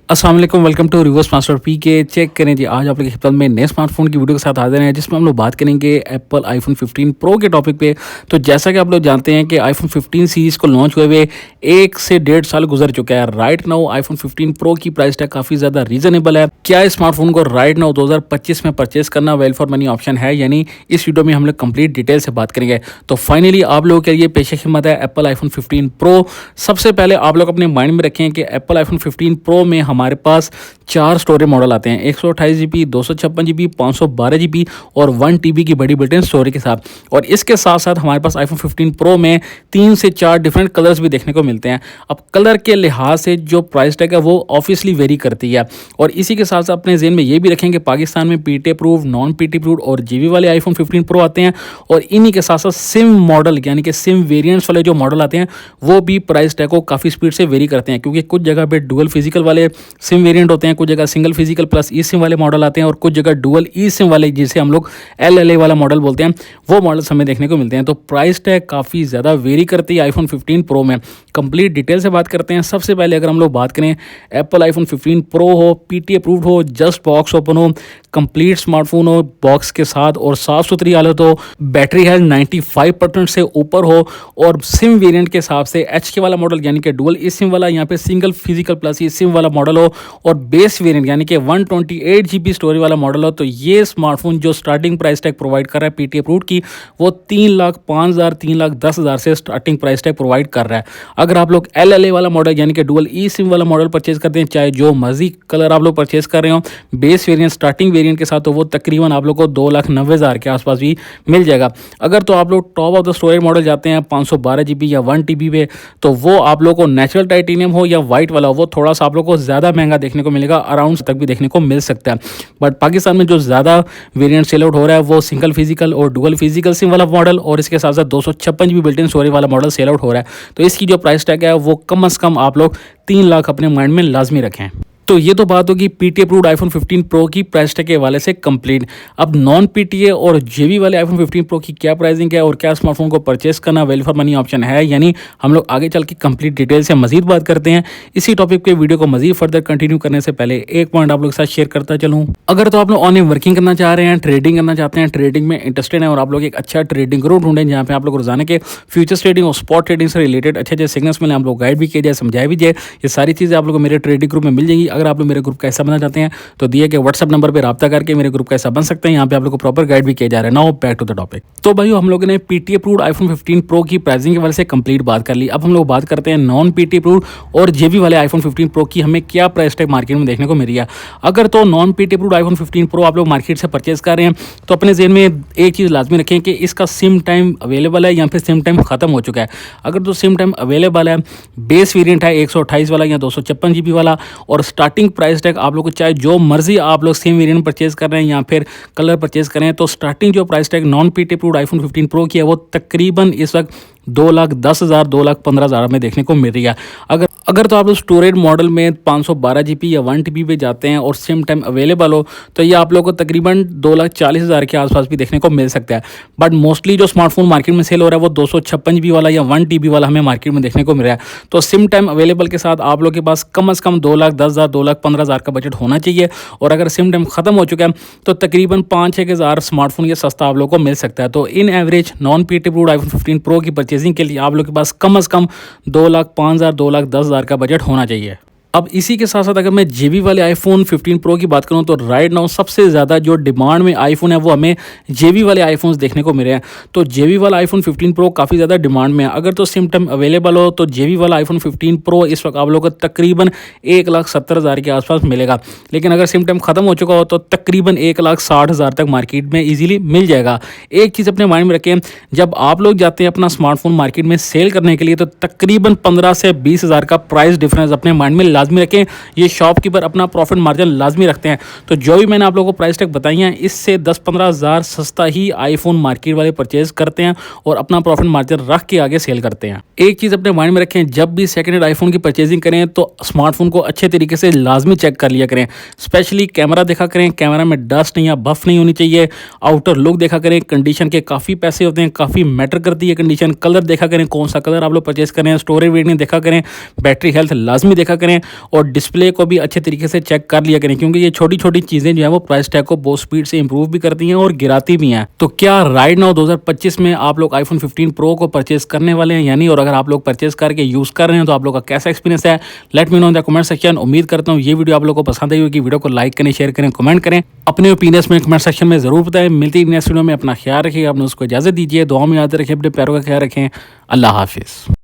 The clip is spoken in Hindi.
अस्सलाम वालेकुम, welcome to reverse master P K. Check करें जी, आज आप लोग के खिदमत में नए स्मार्टफोन की वीडियो के साथ हाजिर हैं जिसमें हम लोग बात करेंगे एप्पल आईफोन 15 प्रो के टॉपिक पे। तो जैसा कि आप लोग जानते हैं कि आईफोन 15 सीरीज़ को लॉन्च हुए हुए 1 से 1.5 साल गुजर चुका है। राइट नाउ आईफोन 15 प्रो की प्राइस टैग काफ़ी ज़्यादा रीजनेबल है। क्या इस स्मार्टफोन को राइट नाउ 2025 में परचेस करना वेल फॉर मनी ऑप्शन है? यानी इस वीडियो में हम लोग कंप्लीट डिटेल से बात करेंगे। तो फाइनली आप लोगों के लिए पेश खिदमत है एप्पल आईफोन 15 प्रो। सबसे पहले आप लोग अपने माइंड में रखें कि एप्पल आईफोन 15 प्रो में हमारे पास 4 स्टोरेज मॉडल आते हैं, 128 GB, 256 GB, 512 GB और 1 TB की बड़ी बिल्ट इन स्टोरेज के साथ। और इसके साथ साथ हमारे पास आईफोन 15 प्रो में 3 से 4 डिफरेंट कलर्स भी देखने को मिलते हैं। अब कलर के लिहाज से जो प्राइस टैग है वो ऑब्वियसली वेरी करती है। और इसी के साथ साथ अपने जेहन में ये भी रखें कि पाकिस्तान में PT approve, non PT approve और जीबी वाले आईफोन 15 प्रो आते हैं। और इन्हीं के साथ साथ सिम मॉडल यानी कि सिम वेरियंट्स वाले जो मॉडल आते हैं वो भी प्राइस टैग को काफ़ी स्पीड से वेरी करते हैं, क्योंकि कुछ जगह पे डुअल फिजिकल वाले सिम वेरिएंट होते हैं, कुछ जगह सिंगल फिजिकल प्लस ई सिम वाले मॉडल आते हैं और कुछ जगह डुअल ई सिम वाले जिसे हम लोग LLA वाला मॉडल बोलते हैं वो मॉडल्स हमें देखने को मिलते हैं। तो प्राइस टैग काफ़ी ज़्यादा वेरी करती है आईफोन 15 प्रो में। कंप्लीट डिटेल से बात करते हैं। सबसे पहले अगर हम लोग बात करें एप्पल आईफोन 15 प्रो हो, पीटी अप्रूव्ड हो, जस्ट बॉक्स ओपन हो, कंप्लीट स्मार्टफोन हो बॉक्स के साथ और साफ़ सुथरी हालत हो, बैटरी हेल्थ 95% से ऊपर हो और सिम वेरिएंट के हिसाब से HK वाला मॉडल यानी कि डुअल ई सिम वाला, यहाँ पे सिंगल फिजिकल प्लस ई सिम वाला मॉडल हो और बेस वेरिएंट यानी कि 128 GB स्टोरेज वाला मॉडल हो, तो ये स्मार्टफोन जो स्टार्टिंग प्राइस टैग प्रोवाइड कर रहा है पीटी अप्रूव्ड की वो 3,05,000 3,10,000 से स्टार्टिंग प्राइस टैग प्रोवाइड कर रहा है। अगर आप लोग LLA वाला मॉडल यानी कि डुअल ई सिम वाला मॉडल परचेज करते हैं, चाहे जो मर्जी कलर आप लोग परचेज कर रहे हो, बेस वेरिएंट स्टार्टिंग वेरिएंट के साथ, तो वो तकरीबन आप लोग को 2,90,000 के आसपास भी मिल जाएगा। अगर तो आप लोग top of the storage model जाते हैं 512 GB या 1 TB पे, तो वो आप लोग को नेचुरल टाइटेनियम हो या वाइट वाला वो थोड़ा सा आप लोग को ज़्यादा महंगा देखने को मिलेगा, अराउंड तक भी देखने को मिल सकता है। बट पाकिस्तान में जो ज़्यादा वेरिएंट सेल आउट हो रहा है वो सिंगल फिजिकल और डुअल फिजिकल सिम वाला मॉडल और इसके साथ साथ 256 GB बिल्ट इन स्टोरेज वाला मॉडल सेल आउट हो रहा है। तो इसकी जो प्राइस टैग है वो कम से कम आप लोग 3 लाख अपने माइंड में लाजमी रखें। तो ये तो बात होगी पीटी अप्रूव्ड आईफोन 15 प्रो की प्राइस टैग के हवाले से कंप्लीट। अब नॉन पीटीए और जेबी वाले आईफोन 15 प्रो की क्या प्राइसिंग है और क्या स्मार्टफोन को परचेस करना वेल फॉर मनी ऑप्शन है, यानी हम लोग आगे चल के कंप्लीट डिटेल से मजीद बात करते हैं। इसी टॉपिक पे वीडियो को मजीद फर्दर कंटिन्यू करने से पहले एक पॉइंट आप लोग के साथ शेयर करता चलूँ। अगर तो आप लोग ऑनलाइन वर्किंग करना चाह रहे हैं, ट्रेडिंग करना चाहते हैं, ट्रेडिंग में इंटरेस्टेड हैं और आप लोग एक अच्छा ट्रेडिंग ग्रुप ढूंढें जहाँ पे आप लोग रोजाना के फ्यूचर्स ट्रेडिंग और स्पॉट ट्रेडिंग से रिलेटेड अच्छे अच्छे सिग्नल्स मिले, आप लोग गाइड भी किए जाए, समझाया भी जाए, ये सारी चीज़ें आप लोग को मेरे ट्रेडिंग ग्रुप में मिल जाएंगी। अगर आप लोग मेरे ग्रुप का हिस्सा बनना चाहते हैं तो दिए के व्हाट्सएप नंबर पे राब्ता करके मेरे ग्रुप का हिस्सा बन सकते हैं। यहाँ पे आप लोग को प्रॉपर गाइड भी किया जा रहा है। Now back to the topic. तो भाइयों, हम लोगों ने पीटी अप्रूव्ड आईफोन 15 प्रो की प्राइसिंग के वजह से कंप्लीट बात कर ली। अब हम लोग बात करते हैं नॉन पीटी अप्रूव्ड और जेबी वाले आईफोन 15 प्रो की हमें क्या प्राइस टैग मार्केट में देखने को मिल रही है। अगर तो non PT approved iPhone 15 pro आप लोग मार्केट से परचेज कर रहे हैं तो अपने जेहन में एक चीज़ लाजमी रखें कि इसका सिम टाइम अवेलेबल है या फिर सिम टाइम खत्म हो चुका है। अगर तो सिम टाइम अवेलेबल है, बेस वेरिएंट है 128 वाला या 256 GB वाला और स्टार्टिंग प्राइस टैग आप लोग को चाहे जो मर्जी आप लोग सेम वेरिएंट परचेज कर रहे हैं या फिर कलर परचेज कर रहे हैं, तो स्टार्टिंग जो price tag non PT approved iPhone 15 pro की है वो तकरीबन इस वक्त 2,10,000 2,15,000 में देखने को मिल रही है। अगर तो आप लोग स्टोरेज मॉडल में 512 GB या 1 TB पे जाते हैं और सेम टाइम अवेलेबल हो तो ये आप लोगों को तकरीबन 2,40,000 के आसपास भी देखने को मिल सकता है। बट मोस्टली जो स्मार्टफोन मार्केट में सेल हो रहा है वो 256 GB वाला या 1 TB वाला हमें मार्केट में देखने को मिल रहा है। तो सिम टाइम अवेलेबल के साथ आप लोग के पास कम से कम 2,10,000 2,15,000 का बजट होना चाहिए। और अगर सिम टाइम खत्म हो चुका है तो तकरीबन 5-6 हज़ार स्मार्टफोन ये सस्ता आप लोग को मिल सकता है। तो इन average non PT approved iPhone 15 pro की परचेजिंग के लिए आप लोग के पास कम से कम 2,05,000 2,10,000 का बजट होना चाहिए। अब इसी के साथ साथ अगर मैं जेबी वाले आईफोन 15 प्रो की बात करूं तो राइट नाउ सबसे ज़्यादा जो डिमांड में आईफोन है वो हमें जेबी वाले आईफोन्स देखने को मिले हैं। तो जेबी वाला आईफोन 15 प्रो काफ़ी ज़्यादा डिमांड में है। अगर तो सिम टाइम अवेलेबल हो तो जेबी वाला आईफोन 15 प्रो इस वक्त आप लोगों को तकरीबन 1,70,000 के आसपास मिलेगा। लेकिन अगर सिम टाइम खत्म हो चुका हो तो तकरीबन 1,60,000 तक मार्केट में ईजिली मिल जाएगा। एक चीज़ अपने माइंड में रखें, जब आप लोग जाते हैं अपना स्मार्टफोन मार्केट में सेल करने के लिए तो तकरीबन 15 से 20,000 का प्राइस डिफरेंस अपने माइंड में लाजमी रखें। ये शॉपकीपर अपना प्रॉफिट मार्जिन लाजमी रखते हैं। तो जो भी मैंने आप लोगों को प्राइस टैग बताई हैं इससे 10-15 हज़ार सस्ता ही आईफोन मार्केट वाले परचेज करते हैं और अपना प्रॉफिट मार्जिन रख के आगे सेल करते हैं। एक चीज़ अपने माइंड में रखें, जब भी सेकेंड हैंड आईफोन की परचेजिंग करें तो स्मार्टफोन को अच्छे तरीके से लाजमी चेक कर लिया करें। स्पेशली कैमरा देखा करें, कैमरा में डस्ट या बफ नहीं होनी चाहिए। आउटर लुक देखा करें, कंडीशन के काफ़ी पैसे होते हैं, काफ़ी मैटर करती है कंडीशन। कलर देखा करें, कौन सा कलर आप लोग परचेज करें। स्टोरेज वेरिएंट देखा करें, बैटरी हेल्थ लाजमी देखा करें और डिस्प्ले को भी अच्छे तरीके से चेक कर लिया करें, क्योंकि ये छोटी छोटी चीज़ें जो है वो प्राइस टैग को बहुत स्पीड से इंप्रूव भी करती हैं और गिराती भी हैं। तो क्या राइट नाउ 2025 में आप लोग आईफोन 15 प्रो को परचेज करने वाले हैं या नहीं, और अगर आप लोग परचेज करके यूज़ कर रहे हैं तो आप लोग का कैसा एक्सपीरियंस है, let me know in the comment section. उम्मीद करता हूँ ये वीडियो आप लोगों को पसंद आई होगी। वीडियो को लाइक करें, शेयर करें, कमेंट करें, अपने ओपिनियंस में कमेंट सेक्शन में जरूर बताएं। मिलती है नेक्स्ट वीडियो में। अपना ख्याल रखिए, आपने उसको इजाजत दीजिए, दुआ में याद रखें, अपने पैरों का ख्याल रखें। अल्लाह हाफिज़।